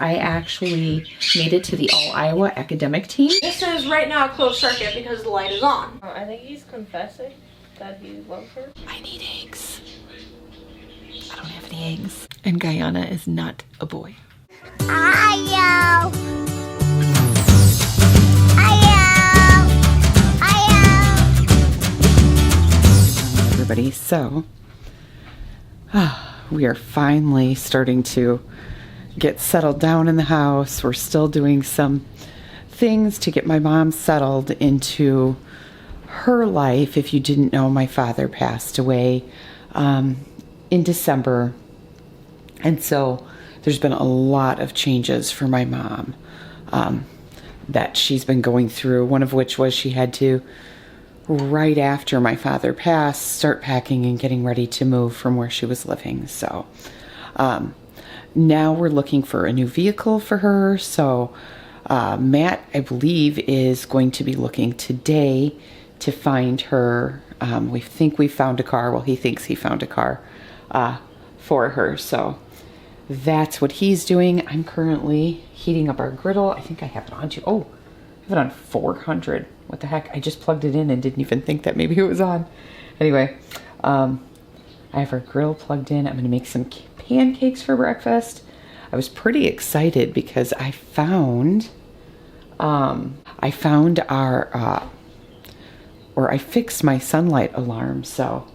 I actually made it to the All Iowa Academic Team. This is right now a closed circuit because the light is on. I think he's confessing that he loves her. I need eggs. I don't have any eggs. And Guyana is not a boy. Everybody, so we are finally starting to get settled down in the house. We're still doing some things to get my mom settled into her life. If you didn't know, my father passed away in December, and so there's been a lot of changes for my mom that she's been going through, one of which was she had to, right after my father passed, start packing and getting ready to move from where she was living. So now we're looking for a new vehicle for her. So Matt, I believe, is going to be looking today to find her. We think we found a car. Well, he thinks he found a car for her. So that's what he's doing. I'm currently heating up our griddle. I think I have it on too. Oh, I have it on 400. What the heck? I just plugged it in and didn't even think that maybe it was on. Anyway, I have our grill plugged in. I'm going to make some pancakes for breakfast. I was pretty excited because I found I fixed my sunlight alarm. So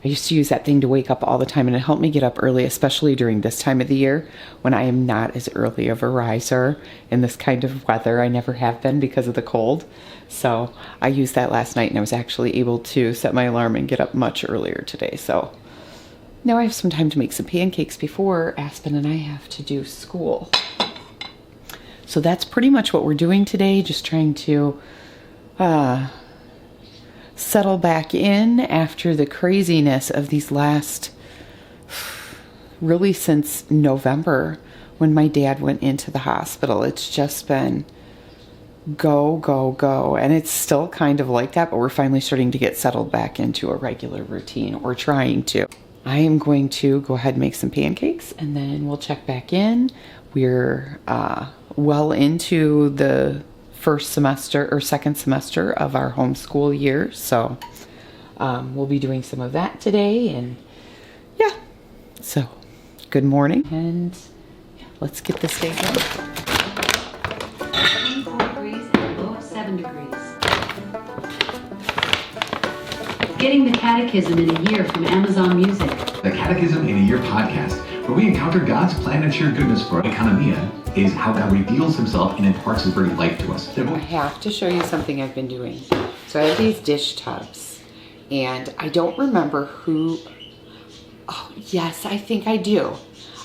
I used to use that thing to wake up all the time, and it helped me get up early, especially during this time of the year when I am not as early of a riser in this kind of weather. I never have been because of the cold. So I used that last night, and I was actually able to set my alarm and get up much earlier today. So now I have some time to make some pancakes before Aspen and I have to do school. So that's pretty much what we're doing today, just trying to settle back in after the craziness of these last, really since November when my dad went into the hospital. It's just been go, go, go. And it's still kind of like that, but we're finally starting to get settled back into a regular routine, or trying to. I am going to go ahead and make some pancakes, and then we'll check back in. We're well into the first semester or second semester of our homeschool year. So we'll be doing some of that today, and yeah, so good morning, and yeah, let's get this day going. 24 degrees and a low of 7 degrees. Getting the Catechism in a Year from Amazon Music. The Catechism in a Year podcast, where we encounter God's plan and sheer goodness for economia, is how God reveals himself and imparts his very life to us. I have to show you something I've been doing. So I have these dish tubs, and I don't remember who. Oh, yes, I think I do.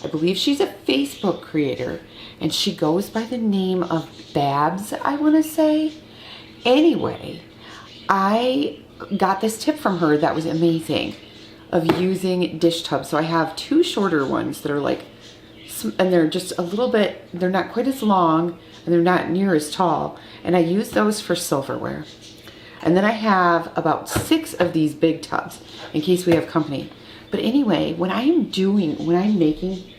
I believe she's a Facebook creator, and she goes by the name of Babs, I want to say. Anyway, I got this tip from her that was amazing, of using dish tubs. So I have two shorter ones that are like, and they're just a little bit, they're not quite as long, and they're not near as tall, and I use those for silverware. And then I have about 6 of these big tubs in case we have company. But anyway, when I'm making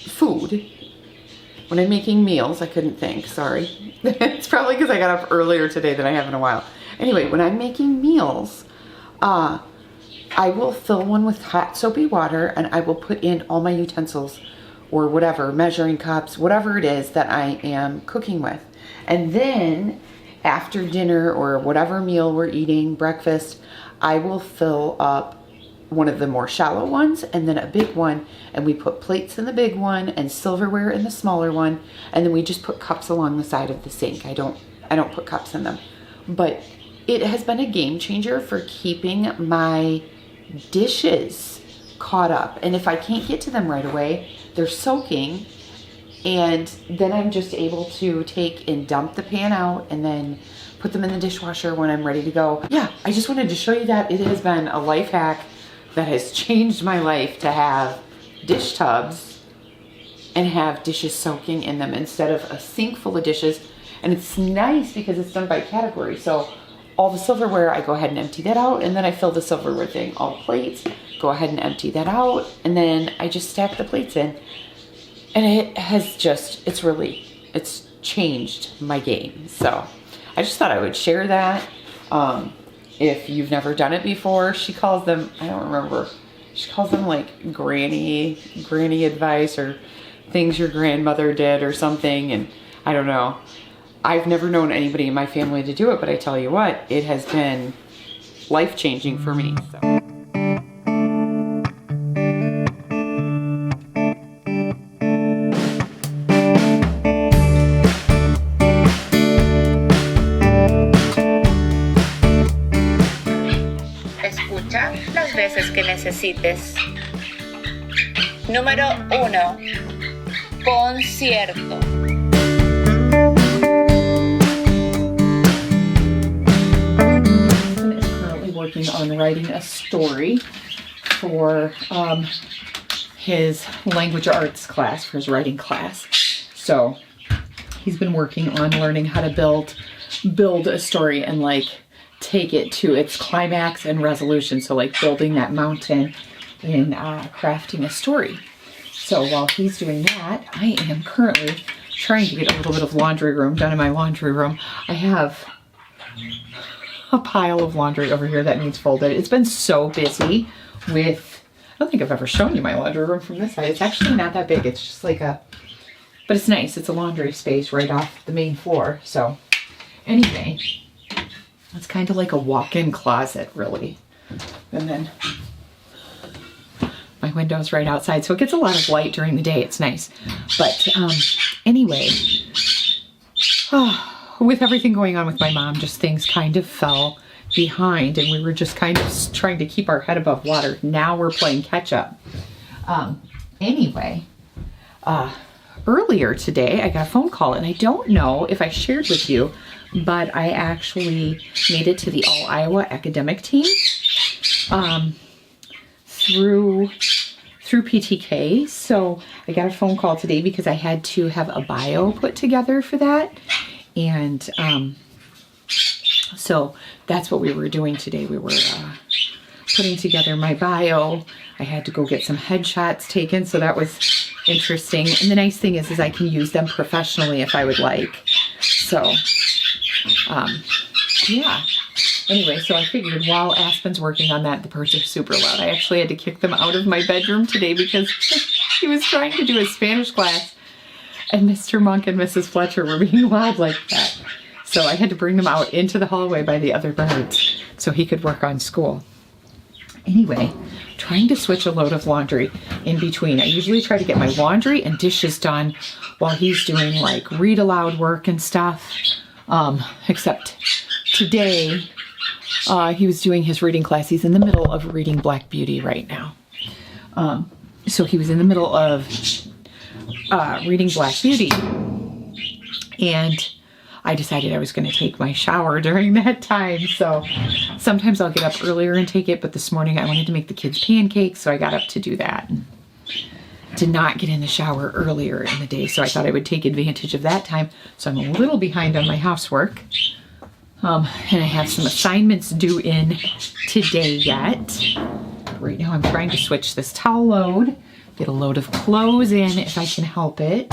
food, when I'm making meals, I couldn't think, sorry. It's probably because I got up earlier today than I have in a while. Anyway, when I'm making meals, I will fill one with hot soapy water, and I will put in all my utensils or whatever, measuring cups, whatever it is that I am cooking with. And then after dinner or whatever meal we're eating, breakfast, I will fill up one of the more shallow ones and then a big one, and we put plates in the big one and silverware in the smaller one, and then we just put cups along the side of the sink. I don't put cups in them. But it has been a game changer for keeping my dishes caught up, and if I can't get to them right away, they're soaking, and then I'm just able to take and dump the pan out and then put them in the dishwasher when I'm ready to go. Yeah, I just wanted to show you that it has been a life hack that has changed my life to have dish tubs and have dishes soaking in them instead of a sink full of dishes. And it's nice because it's done by category. So all the silverware, I go ahead and empty that out, and then I fill the silverware thing. All plates, go ahead and empty that out, and then I just stack the plates in. And it has just, it's changed my game. So I just thought I would share that. If you've never done it before, she calls them, I don't remember, she calls them like granny advice or things your grandmother did or something. And I don't know. I've never known anybody in my family to do it, but I tell you what, it has been life-changing for me. So. Escucha las veces que necesites. Número 1. Concierto. Aspen is currently working on writing a story for his language arts class, for his writing class. So he's been working on learning how to build a story and like take it to its climax and resolution. So like building that mountain in crafting a story. So while he's doing that, I am currently trying to get a little bit of laundry room done in my laundry room. I have a pile of laundry over here that needs folded. It's been so busy with, I don't think I've ever shown you my laundry room from this side. It's actually not that big. It's just like a, but it's nice. It's a laundry space right off the main floor. So anyway, it's kind of like a walk-in closet really. And then my window's right outside, so it gets a lot of light during the day. It's nice. But anyway, with everything going on with my mom, just things kind of fell behind and we were just kind of trying to keep our head above water. Now we're playing catch up. Anyway, earlier today I got a phone call and I don't know if I shared with you, but I actually made it to the All Iowa academic team through PTK. So I got a phone call today because I had to have a bio put together for that. And so that's what we were doing today. We were putting together my bio. I had to go get some headshots taken, so that was interesting. And the nice thing is I can use them professionally if I would like. So, yeah. Anyway, so I figured while Aspen's working on that, the birds are super loud. I actually had to kick them out of my bedroom today because he was trying to do a Spanish class and Mr. Monk and Mrs. Fletcher were being loud like that. So I had to bring them out into the hallway by the other birds so he could work on school. Anyway, trying to switch a load of laundry in between. I usually try to get my laundry and dishes done while he's doing like read aloud work and stuff. Except today, he was doing his reading class. He's in the middle of reading Black Beauty right now. So he was in the middle of reading Black Beauty. And I decided I was going to take my shower during that time. So sometimes I'll get up earlier and take it. But this morning I wanted to make the kids pancakes. So I got up to do that. And did not get in the shower earlier in the day. So I thought I would take advantage of that time. So I'm a little behind on my housework. And I have some assignments due in today yet. Right now I'm trying to switch this towel load. Get a load of clothes in if I can help it.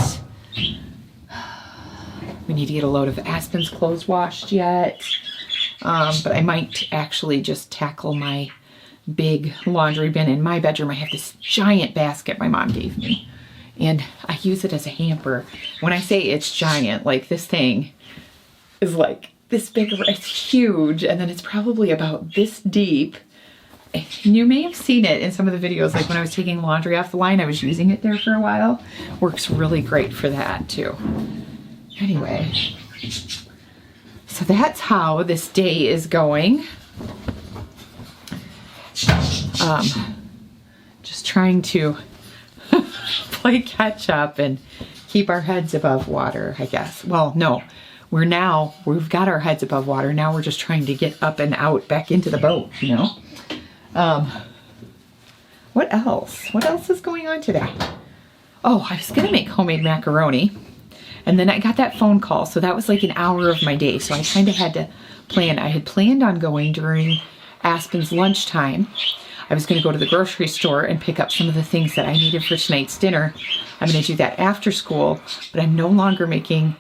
We need to get a load of Aspen's clothes washed yet. But I might actually just tackle my big laundry bin in my bedroom. I have this giant basket my mom gave me. And I use it as a hamper. When I say it's giant, like this thing is like this big, it's huge. And then it's probably about this deep. You may have seen it in some of the videos, like when I was taking laundry off the line, I was using it there for a while. Works really great for that too. Anyway, so that's how this day is going. Just trying to play catch up and keep our heads above water, I guess. Well, no, we've got our heads above water. Now we're just trying to get up and out back into the boat, you know? What else? What else is going on today? Oh, I was gonna make homemade macaroni. And then I got that phone call. So that was like an hour of my day. So I kind of had to plan. I had planned on going during Aspen's lunchtime. I was going to go to the grocery store and pick up some of the things that I needed for tonight's dinner. I'm going to do that after school, but I'm no longer making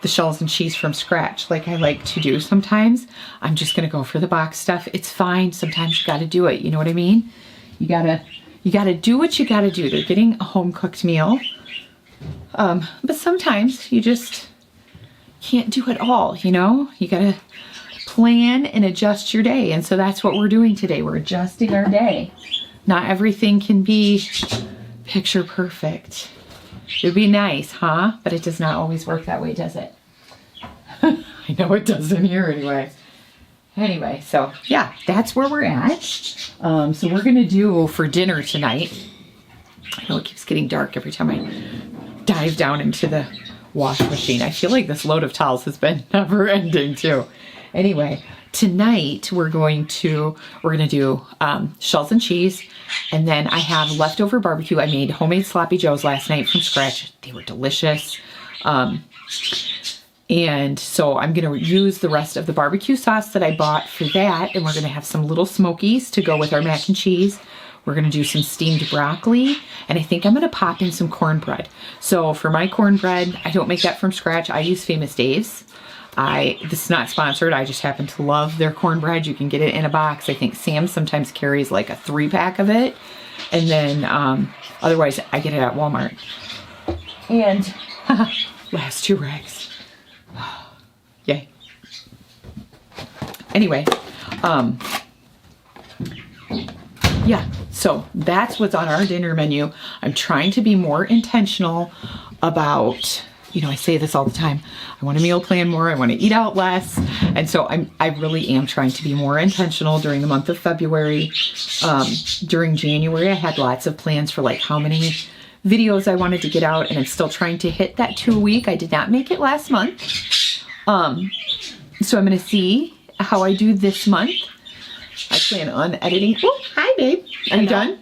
the shells and cheese from scratch like I like to do sometimes. I'm just going to go for the box stuff. It's fine. Sometimes you got to do it. You know what I mean? You got to do what you got to do. They're getting a home cooked meal. But sometimes you just can't do it all, you know? You got to plan and adjust your day. And so that's what we're doing today. We're adjusting our day. Not everything can be picture perfect. It would be nice, huh? But it does not always work that way, does it? I know it doesn't here anyway. Anyway, so yeah, that's where we're at. So we're going to do for dinner tonight. I know it keeps getting dark every time I dive down into the wash machine. I feel like this load of towels has been never ending too. Anyway, tonight we're gonna do shells and cheese, and then I have leftover barbecue. I made homemade sloppy joes last night from scratch. They were delicious. And so I'm gonna use the rest of the barbecue sauce that I bought for that, and we're gonna have some little smokies to go with our mac and cheese. We're gonna do some steamed broccoli, and I think I'm gonna pop in some cornbread. So for my cornbread, I don't make that from scratch. I use Famous Dave's. This is not sponsored. I just happen to love their cornbread. You can get it in a box. I think Sam sometimes carries like a 3-pack of it. And then otherwise I get it at Walmart. And last 2 rags. Yay. Anyway, yeah, so that's what's on our dinner menu. I'm trying to be more intentional about, you know, I say this all the time. I want to meal plan more. I want to eat out less. And so I really am trying to be more intentional during the month of February. During January, I had lots of plans for like how many videos I wanted to get out, and I'm still trying to hit that 2 a week. I did not make it last month. So I'm going to see how I do this month. I plan on editing. Oh, hi babe. Are you done?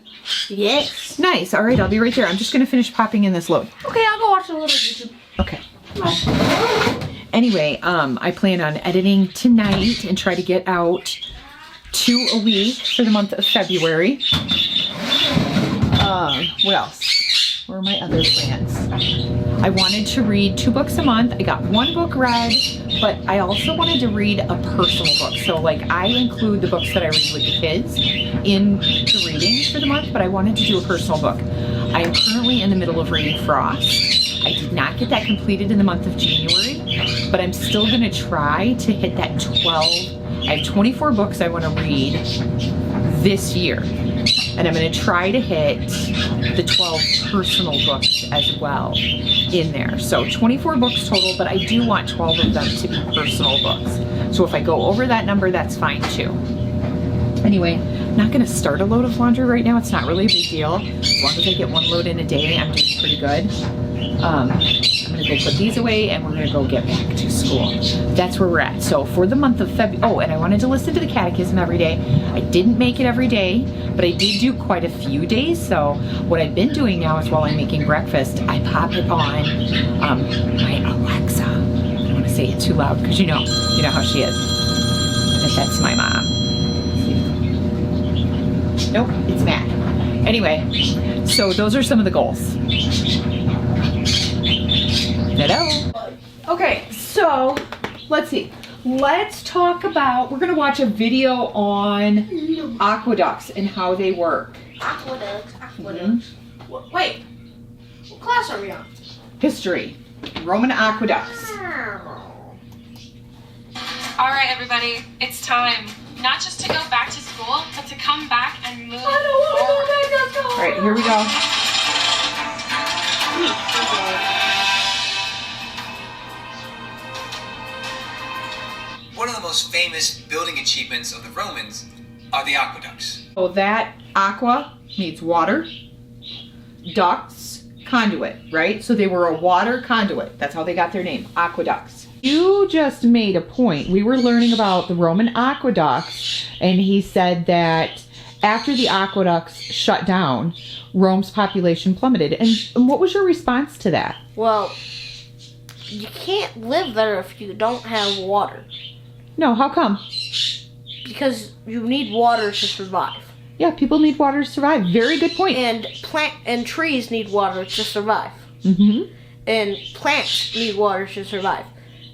Yes. Nice. All right, I'll be right there. I'm just going to finish popping in this load. Okay, I'll go watch a little YouTube. Okay. Anyway, I plan on editing tonight and try to get out 2 a week for the month of February. What else? What are my other plans? I wanted to read 2 books a month. I got 1 book read, but I also wanted to read a personal book. So like I include the books that I read with the kids in the readings for the month, but I wanted to do a personal book. I am currently in the middle of reading Frost. I did not get that completed in the month of January, but I'm still gonna try to hit that 12. I have 24 books I wanna read this year. And I'm going to try to hit the 12 personal books as well in there. So 24 books total, but I do want 12 of them to be personal books. So if I go over that number, that's fine too. Anyway, I'm not going to start a load of laundry right now. It's not really a big deal. As long as I get 1 load in a day, I'm doing pretty good. I'm going to go put these away, and we're going to go get back to school. That's where we're at. So for the month of February, oh, and I wanted to listen to the catechism every day. I didn't make it every day, but I did do quite a few days. So what I've been doing now is while I'm making breakfast, I pop it on my Alexa. I don't want to say it too loud because you know how she is. And that's my mom. Nope, it's Matt. Anyway, so those are some of the goals. Hello. Okay, so let's see. Let's talk about, we're gonna watch a video on aqueducts and how they work. Aqueducts. Wait, what class are we on? History, Roman aqueducts. All right, everybody, it's time. Not just to go back to school, but to come back and move forward. All right, here we go. One of the most famous building achievements of the Romans are the aqueducts. So that aqua means water, ducts, conduit, right? So they were a water conduit. That's how they got their name, aqueducts. You just made a point. We were learning about the Roman aqueducts, and he said that after the aqueducts shut down, Rome's population plummeted. And what was your response to that? Well, you can't live there if you don't have water. No, how come? Because you need water to survive. Yeah, people need water to survive. Very good point. And trees need water to survive. Mm-hmm. And plants need water to survive.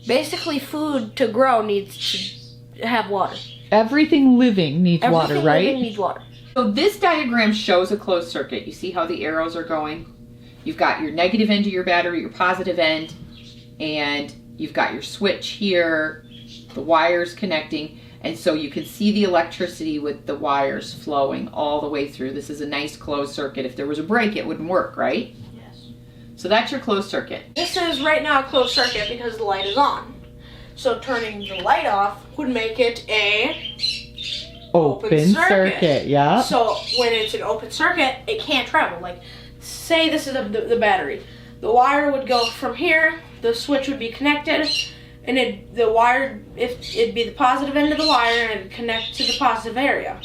Basically, food to grow needs to have water. Everything living needs water, right? Everything living needs water. So this diagram shows a closed circuit. You see how the arrows are going? You've got your negative end of your battery, your positive end, and you've got your switch here, the wires connecting, and so you can see the electricity with the wires flowing all the way through. This is a nice closed circuit. If there was a break, it wouldn't work, right? Yes. So that's your closed circuit. This is right now a closed circuit because the light is on. So turning the light off would make it a Open circuit, yeah. So when it's an open circuit, it can't travel. Like, say this is the battery. The wire would go from here, the switch would be connected, and it'd be the positive end of the wire, and it'd connect to the positive area.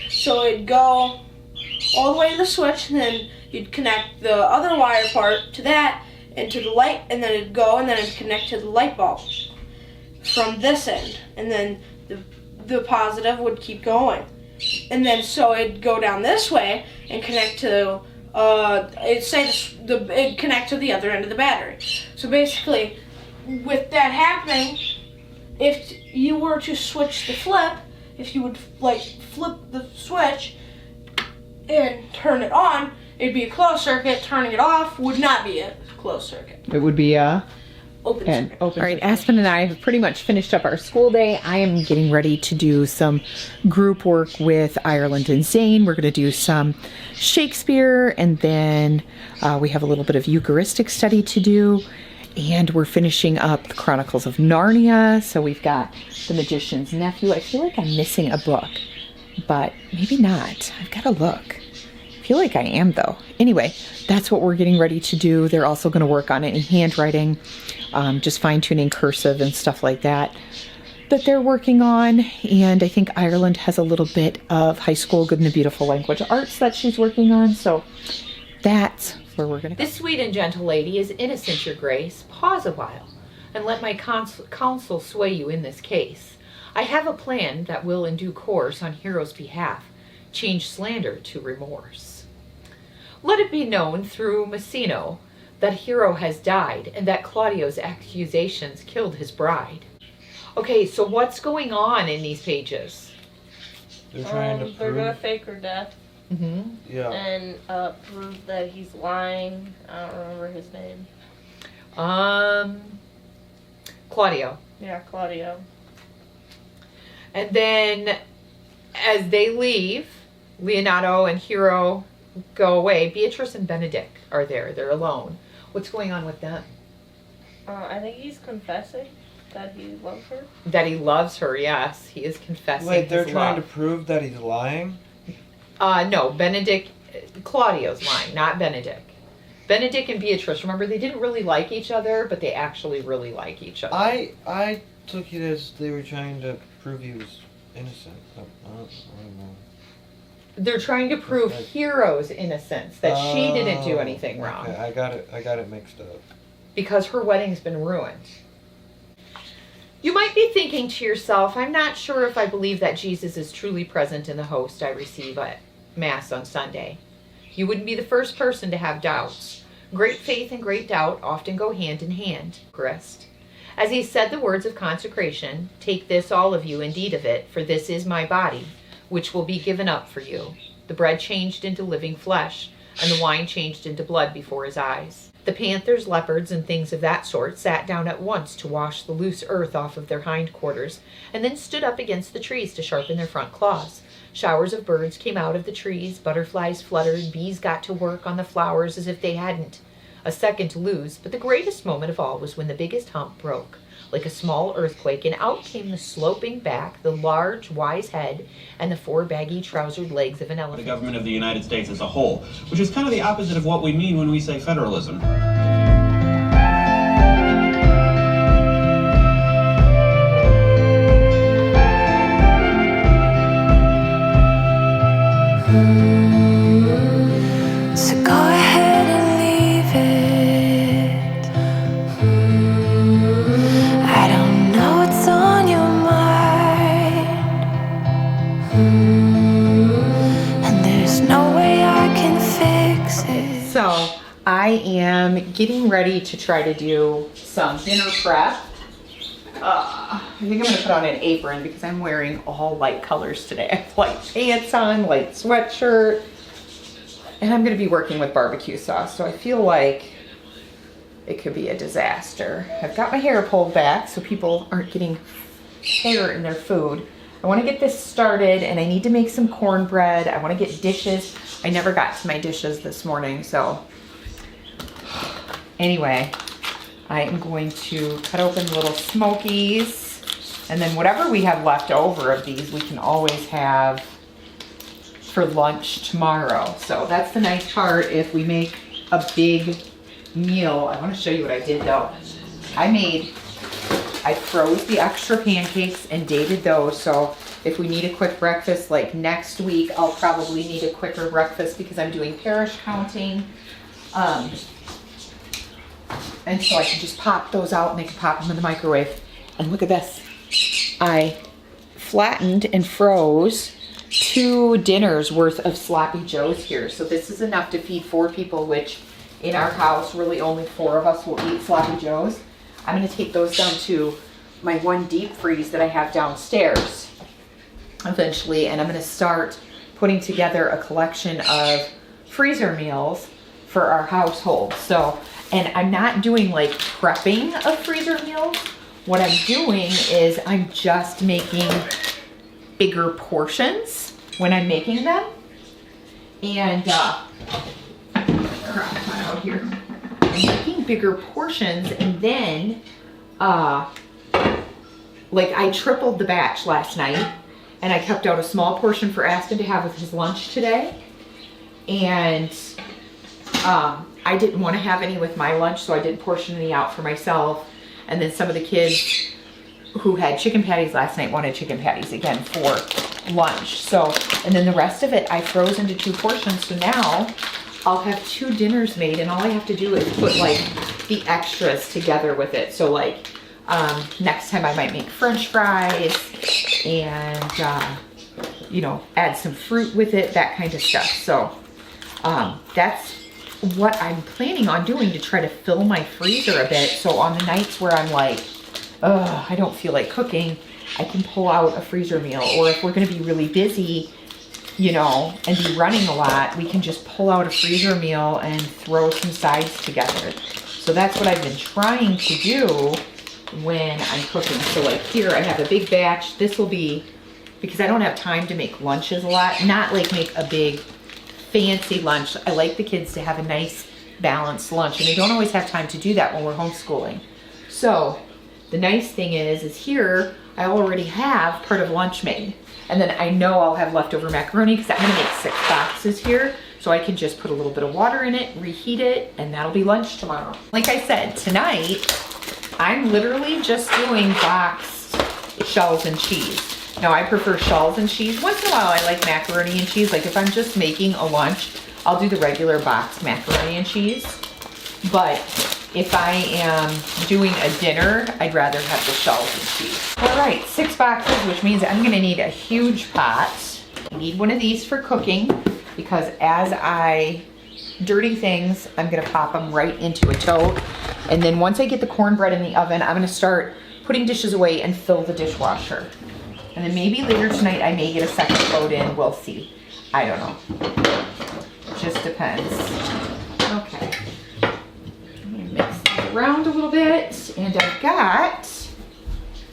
So it'd go all the way to the switch, and then you'd connect the other wire part to that, and to the light, and then it'd go, and then it'd connect to the light bulb from this end, and then the positive would keep going. And then so it'd go down this way and connect to, it'd connect to the other end of the battery. So basically, with that happening, if you were to switch the flip, if you would like flip the switch and turn it on, it'd be a closed circuit. Turning it off would not be a closed circuit. It would be Open circuit. All right, Aspen and I have pretty much finished up our school day. I am getting ready to do some group work with Ireland and Zane. We're going to do some Shakespeare, and then we have a little bit of Eucharistic study to do. And we're finishing up the Chronicles of Narnia. So we've got The Magician's Nephew. I feel like I'm missing a book, but maybe not. I've got to look. I feel like I am, though. Anyway, that's what we're getting ready to do. They're also going to work on any handwriting, just fine-tuning cursive and stuff like that they're working on. And I think Ireland has a little bit of high school good and the beautiful language arts that she's working on. So that's where we're going to go. This sweet and gentle lady is innocent, your grace. Pause a while, and let my counsel sway you in this case. I have a plan that will in due course on Hero's behalf change slander to remorse. Let it be known through Messino that Hero has died and that Claudio's accusations killed his bride. Okay, so what's going on in these pages? They're trying to they're gonna fake her death. Mm-hmm. Yeah. And prove that he's lying. I don't remember his name. Claudio. Yeah, Claudio. And then as they leave, Leonardo and Hero go away. Beatrice and Benedict are there. They're alone. What's going on with them? I think he's confessing that he loves her. That he loves her, yes. He is confessing. Wait, they're his trying love. to prove that he's lying? No, Benedict, Claudio's lying, not Benedict. Benedict and Beatrice, remember, they didn't really like each other, but they actually really like each other. I took it as they were trying to prove he was innocent. I don't know. They're trying to prove Hero's innocence, that she didn't do anything wrong. Okay, I got it mixed up. Because her wedding's been ruined. You might be thinking to yourself, I'm not sure if I believe that Jesus is truly present in the host I receive at Mass on Sunday. You wouldn't be the first person to have doubts. Great faith and great doubt often go hand in hand, Christ. As he said the words of consecration, take this, all of you, and eat of it, for this is my body, which will be given up for you. The bread changed into living flesh, and the wine changed into blood before his eyes. The panthers, leopards, and things of that sort sat down at once to wash the loose earth off of their hindquarters, and then stood up against the trees to sharpen their front claws. Showers of birds came out of the trees, butterflies fluttered, bees got to work on the flowers as if they hadn't a second to lose, but the greatest moment of all was when the biggest hump broke, like a small earthquake, and out came the sloping back, the large, wise head, and the four baggy, trousered legs of an elephant. The government of the United States as a whole, which is kind of the opposite of what we mean when we say federalism. So go ahead and leave it. I don't know what's on your mind. am getting ready to try to do some dinner prep. I think I'm gonna put on an apron because I'm wearing all light colors today. I have light pants on, light sweatshirt, and I'm gonna be working with barbecue sauce. So I feel like it could be a disaster. I've got my hair pulled back so people aren't getting hair in their food. I wanna get this started and I need to make some cornbread. I wanna get dishes. I never got to my dishes this morning, so anyway. I am going to cut open little smokies, and then whatever we have left over of these, we can always have for lunch tomorrow. So that's the nice part if we make a big meal. I want to show you what I did though. I froze the extra pancakes and dated those, so if we need a quick breakfast like next week, I'll probably need a quicker breakfast because I'm doing parish counting. And so I can just pop those out and they can pop them in the microwave. And look at this. I flattened and froze 2 dinners worth of sloppy joes here. So this is enough to feed 4 people, which in our house, really only 4 of us will eat sloppy joes. I'm gonna take those down to my one deep freeze that I have downstairs eventually. And I'm gonna start putting together a collection of freezer meals for our household. So, and I'm not doing like prepping of freezer meals. What I'm doing is I'm just making bigger portions when I'm making them. And, crap out here. I'm making bigger portions and then, like I tripled the batch last night and I kept out a small portion for Aspen to have with his lunch today. And, I didn't want to have any with my lunch, so I didn't portion any out for myself. And then some of the kids who had chicken patties last night wanted chicken patties again for lunch. So, and then the rest of it I froze into 2 portions. So now I'll have 2 dinners made and all I have to do is put like the extras together with it. So like, next time I might make French fries and, you know, add some fruit with it, that kind of stuff. So, that's what I'm planning on doing to try to fill my freezer a bit. So on the nights where I'm like, I don't feel like cooking, I can pull out a freezer meal. Or if we're gonna be really busy, you know, and be running a lot, we can just pull out a freezer meal and throw some sides together. So that's what I've been trying to do when I'm cooking. So like here I have a big batch. This will be, because I don't have time to make lunches a lot, not like make a big fancy lunch. I like the kids to have a nice balanced lunch and I don't always have time to do that when we're homeschooling. So the nice thing is here I already have part of lunch made, and then I know I'll have leftover macaroni because I'm gonna make 6 boxes here, so I can just put a little bit of water in it, reheat it, and that'll be lunch tomorrow. Like I said, tonight I'm literally just doing boxed shells and cheese. Now I prefer shells and cheese. Once in a while I like macaroni and cheese. Like if I'm just making a lunch, I'll do the regular boxed macaroni and cheese. But if I am doing a dinner, I'd rather have the shells and cheese. All right, 6 boxes, which means I'm gonna need a huge pot. I need one of these for cooking because as I dirty things, I'm gonna pop them right into a tote. And then once I get the cornbread in the oven, I'm gonna start putting dishes away and fill the dishwasher. And then maybe later tonight I may get a second load in, we'll see. I don't know, just depends. Okay, I'm gonna mix these around a little bit. And I've got,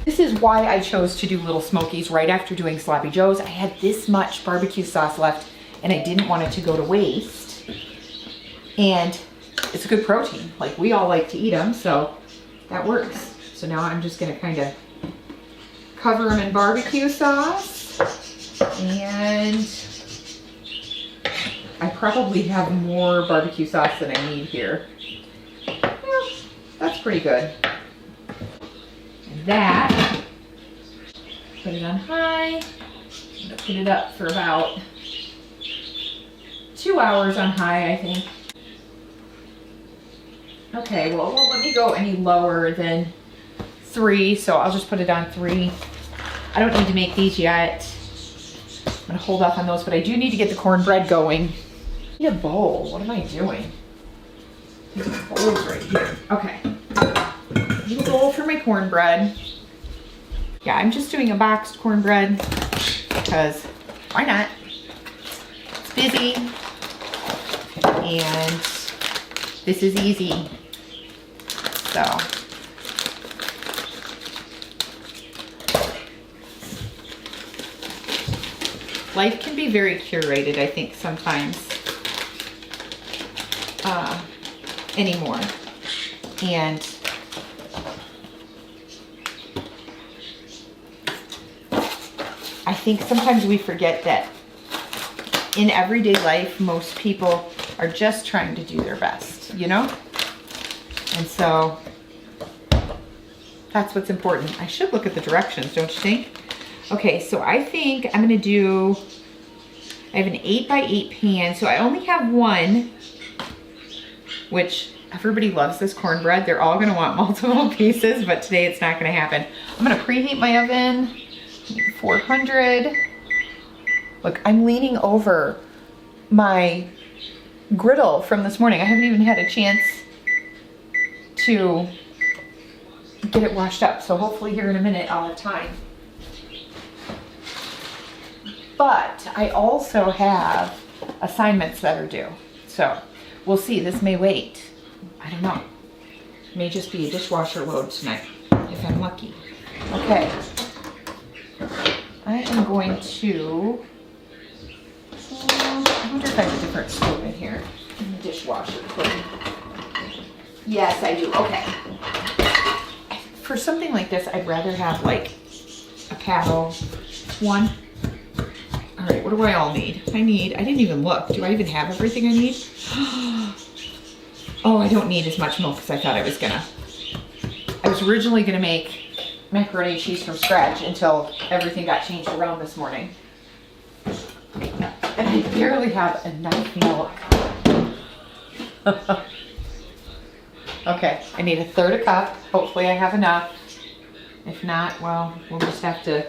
this is why I chose to do little smokies right after doing sloppy joes. I had this much barbecue sauce left and I didn't want it to go to waste. And it's a good protein, like we all like to eat them, so that works. So now I'm just gonna kind of cover them in barbecue sauce, and I probably have more barbecue sauce than I need here. Well, that's pretty good. And that, put it on high. I'm gonna put it up for about 2 hours on high, I think. Okay, well, it won't let me go any lower than 3, so I'll just put it on 3. I don't need to make these yet. I'm gonna hold off on those, but I do need to get the cornbread going. I need a bowl, what am I doing? bowls right here. Okay. Little bowl for my cornbread. Yeah, I'm just doing a boxed cornbread because why not? It's busy and this is easy. So life can be very curated, I think, sometimes anymore. And I think sometimes we forget that in everyday life, most people are just trying to do their best, you know? And so that's what's important. I should look at the directions, don't you think? Okay, so I think I'm gonna do, I have an 8x8 pan, so I only have one, which everybody loves this cornbread. They're all gonna want multiple pieces, but today it's not gonna happen. I'm gonna preheat my oven, 400. Look, I'm leaning over my griddle from this morning. I haven't even had a chance to get it washed up, so hopefully here in a minute I'll have time. But I also have assignments that are due, so we'll see. This may wait. I don't know. It may just be a dishwasher load tonight, if I'm lucky. Okay. I am going to, I wonder if I have a different scoop in here, in the dishwasher. Yes, I do. Okay. For something like this, I'd rather have like a paddle one. All right, what do I all need? I didn't even look. Do I even have everything I need? Oh, I don't need as much milk as I thought I was gonna. I was originally gonna make macaroni and cheese from scratch until everything got changed around this morning. And I barely have enough milk. Okay, I need 1/3 cup. Hopefully I have enough. If not, well, we'll just have to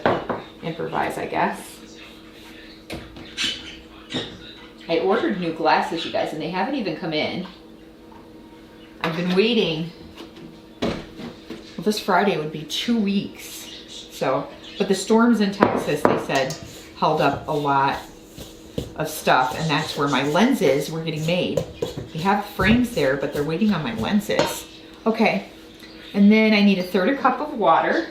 improvise, I guess. I ordered new glasses, you guys, and they haven't even come in. I've been waiting. Well, this Friday would be 2 weeks. So, but the storms in Texas, they said, held up a lot of stuff, and that's where my lenses were getting made. They have frames there, but they're waiting on my lenses. Okay, and then I need 1/3 cup of water.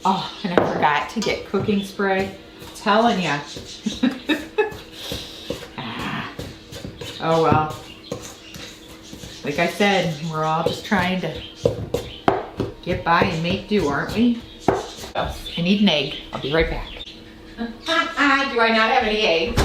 Oh, and I forgot to get cooking spray. Telling ya. Oh well. Like I said, we're all just trying to get by and make do, aren't we? I need an egg. I'll be right back. Do I not have any eggs?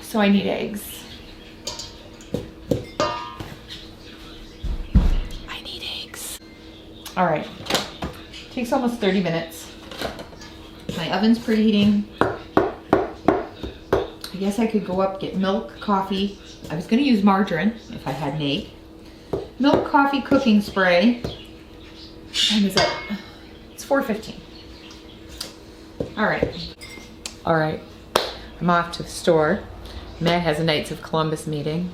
So I need eggs. I need eggs. All right. Takes almost 30 minutes. My oven's preheating. I guess I could go up, get milk, coffee. I was gonna use margarine if I had an egg. Milk, coffee, cooking spray. What time is it? It's 4:15. All right. All right. I'm off to the store. Matt has a Knights of Columbus meeting.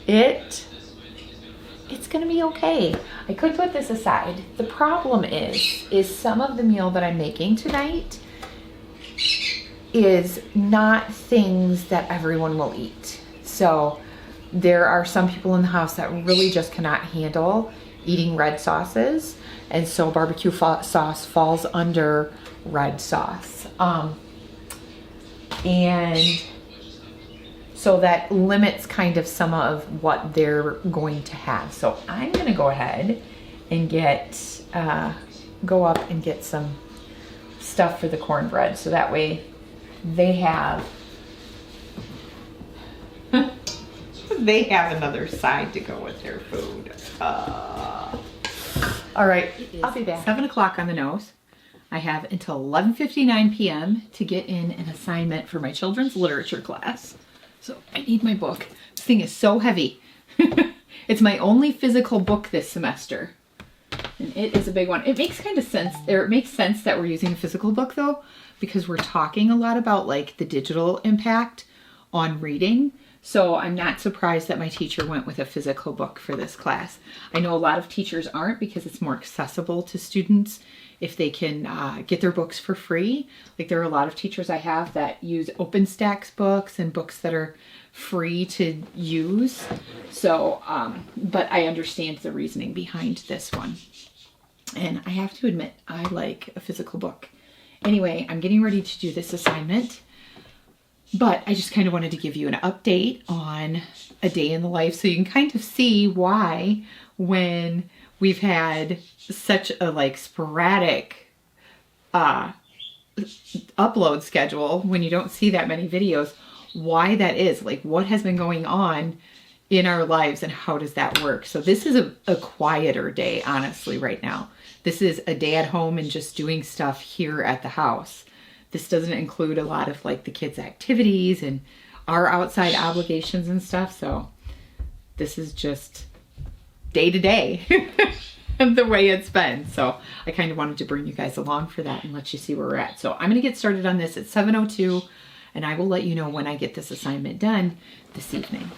It's gonna be okay. I could put this aside. The problem is some of the meal that I'm making tonight is not things that everyone will eat. So there are some people in the house that really just cannot handle eating red sauces. And so barbecue sauce falls under red sauce. And so that limits kind of some of what they're going to have. So I'm gonna go ahead and go up and get some stuff for the cornbread. So that way they have, they have another side to go with their food. All right, I'll be back. 7 o'clock on the nose. I have until 11:59 p.m. to get in an assignment for my children's literature class. So I need my book. This thing is so heavy. It's my only physical book this semester. And it is a big one. It makes kind of sense, or it makes sense that we're using a physical book though, because we're talking a lot about like the digital impact on reading. So I'm not surprised that my teacher went with a physical book for this class. I know a lot of teachers aren't, because it's more accessible to students if they can get their books for free. Like there are a lot of teachers I have that use OpenStax books and books that are free to use. So, but I understand the reasoning behind this one. And I have to admit, I like a physical book. Anyway, I'm getting ready to do this assignment, but I just kind of wanted to give you an update on a day in the life so you can kind of see why when we've had such a like sporadic upload schedule, when you don't see that many videos, why that is, like what has been going on in our lives and how does that work. So this is a quieter day, honestly, right now. This is a day at home and just doing stuff here at the house. This doesn't include a lot of like the kids' activities and our outside obligations and stuff. So this is just day to day the way it's been. So I kind of wanted to bring you guys along for that and let you see where we're at. So I'm going to get started on this at 7:02 and I will let you know when I get this assignment done this evening.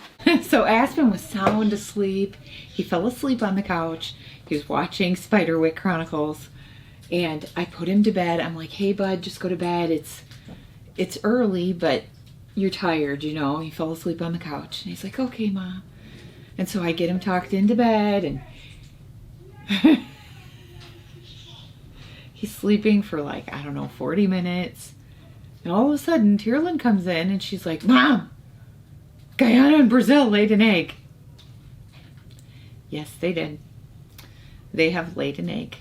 So Aspen was sound asleep. He fell asleep on the couch. He was watching Spiderwick Chronicles and I put him to bed. I'm like, hey bud, just go to bed. It's early, but you're tired, you know. He fell asleep on the couch and he's like, okay, Mom. And so I get him tucked into bed and he's sleeping for like, I don't know, 40 minutes. And all of a sudden, Tearlyn comes in and she's like, Mom, Guyana and Brazil laid an egg. Yes, they did. They have laid an egg.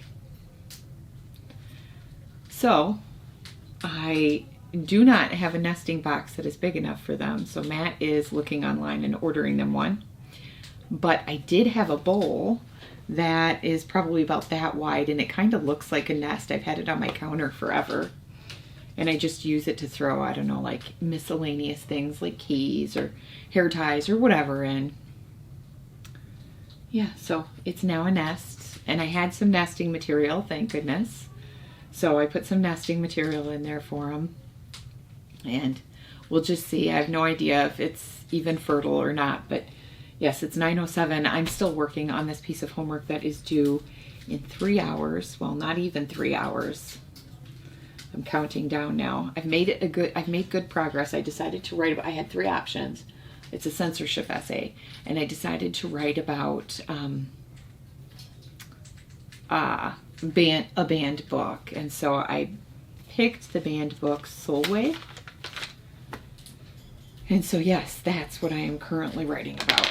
So, I do not have a nesting box that is big enough for them. So Matt is looking online and ordering them one. But I did have a bowl that is probably about that wide and it kind of looks like a nest. I've had it on my counter forever. And I just use it to throw, I don't know, like miscellaneous things like keys or hair ties or whatever in. Yeah, so it's now a nest. And I had some nesting material, thank goodness. So I put some nesting material in there for them. And we'll just see. I have no idea if it's even fertile or not. But yes, it's 9:07. I'm still working on this piece of homework that is due in 3 hours. Well, not even 3 hours. I'm counting down now. I've made good progress. I decided to write about, I had 3 options. It's a censorship essay. And I decided to write about a banned book. And so I picked the banned book Solway. And so yes, that's what I am currently writing about.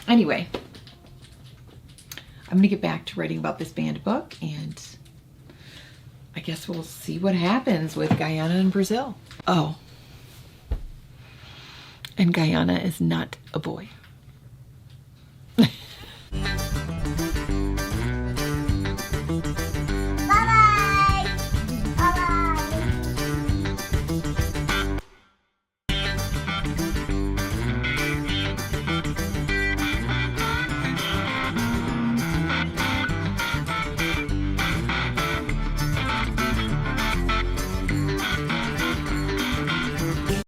Anyway, I'm gonna get back to writing about this banned book and I guess we'll see what happens with Guyana and Brazil. Oh, and Guyana is not a boy.